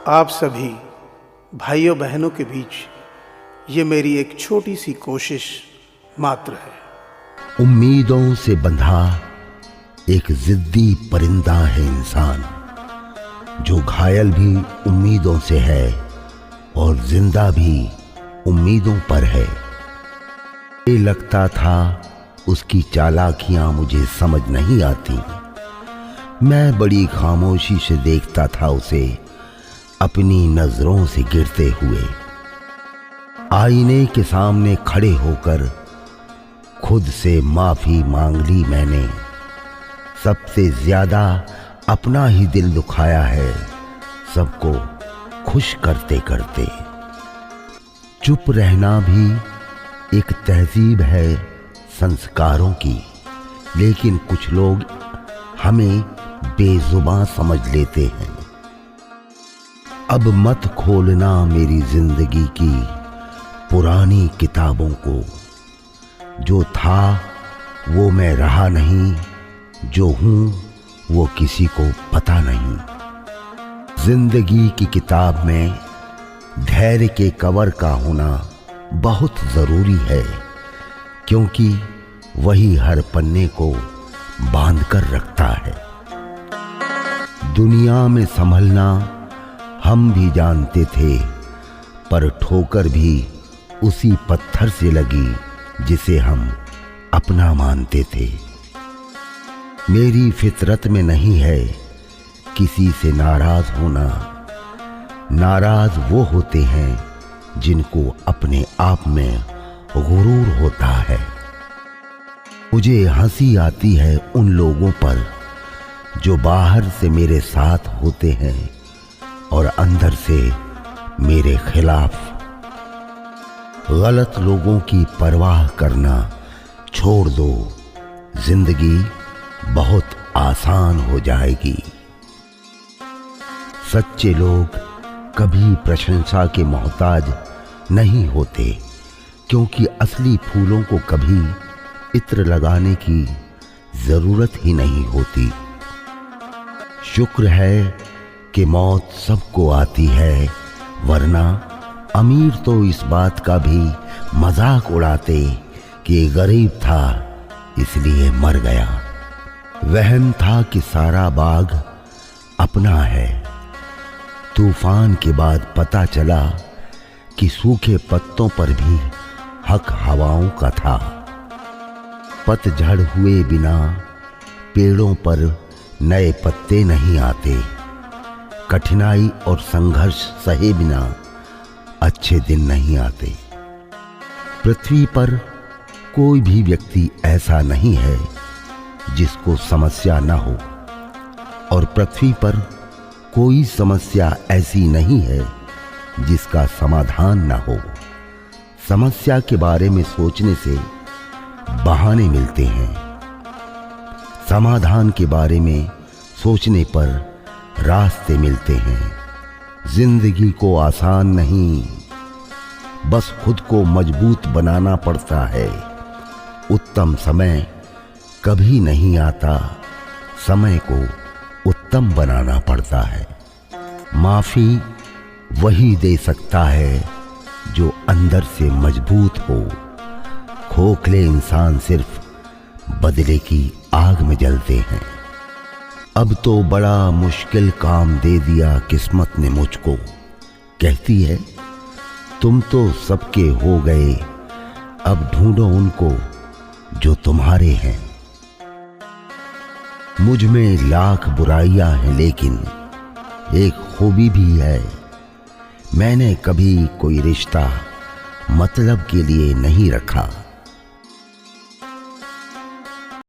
आप सभी भाइयों बहनों के बीच ये मेरी एक छोटी सी कोशिश मात्र है। उम्मीदों से बंधा एक जिद्दी परिंदा है इंसान, जो घायल भी उम्मीदों से है और जिंदा भी उम्मीदों पर है। ये लगता था उसकी चालाकियां मुझे समझ नहीं आती। मैं बड़ी खामोशी से देखता था उसे अपनी नजरों से गिरते हुए। आईने के सामने खड़े होकर खुद से माफी मांग ली मैंने। सबसे ज्यादा अपना ही दिल दुखाया है, सबको खुश करते करते। चुप रहना भी एक तहजीब है संस्कारों की, लेकिन कुछ लोग हमें बेजुबान समझ लेते हैं। अब मत खोलना मेरी जिंदगी की पुरानी किताबों को। जो था वो मैं रहा नहीं, जो हूं वो किसी को पता नहीं। जिंदगी की किताब में धैर्य के कवर का होना बहुत जरूरी है, क्योंकि वही हर पन्ने को बांध कर रखता है। दुनिया में संभलना हम भी जानते थे, पर ठोकर भी उसी पत्थर से लगी जिसे हम अपना मानते थे। मेरी फितरत में नहीं है किसी से नाराज होना। नाराज वो होते हैं जिनको अपने आप में गुरूर होता है। मुझे हंसी आती है उन लोगों पर जो बाहर से मेरे साथ होते हैं और अंदर से मेरे खिलाफ। गलत लोगों की परवाह करना छोड़ दो, जिंदगी बहुत आसान हो जाएगी। सच्चे लोग कभी प्रशंसा के मोहताज नहीं होते, क्योंकि असली फूलों को कभी इत्र लगाने की जरूरत ही नहीं होती। शुक्र है कि मौत सबको आती है, वरना अमीर तो इस बात का भी मजाक उड़ाते कि गरीब था इसलिए मर गया। वहम था कि सारा बाग अपना है। तूफान के बाद पता चला कि सूखे पत्तों पर भी हक हवाओं का था। पतझड़ हुए बिना पेड़ों पर नए पत्ते नहीं आते। कठिनाई और संघर्ष सहे बिना अच्छे दिन नहीं आते। पृथ्वी पर कोई भी व्यक्ति ऐसा नहीं है जिसको समस्या न हो, और पृथ्वी पर कोई समस्या ऐसी नहीं है जिसका समाधान न हो। समस्या के बारे में सोचने से बहाने मिलते हैं, समाधान के बारे में सोचने पर रास्ते मिलते हैं। जिंदगी को आसान नहीं, बस खुद को मजबूत बनाना पड़ता है। उत्तम समय कभी नहीं आता, समय को उत्तम बनाना पड़ता है। माफी वही दे सकता है जो अंदर से मजबूत हो। खोखले इंसान सिर्फ बदले की आग में जलते हैं। अब तो बड़ा मुश्किल काम दे दिया किस्मत ने मुझको। कहती है तुम तो सबके हो गए, अब ढूंढो उनको जो तुम्हारे हैं। मुझ में लाख बुराइयां हैं, लेकिन एक खूबी भी है। मैंने कभी कोई रिश्ता मतलब के लिए नहीं रखा।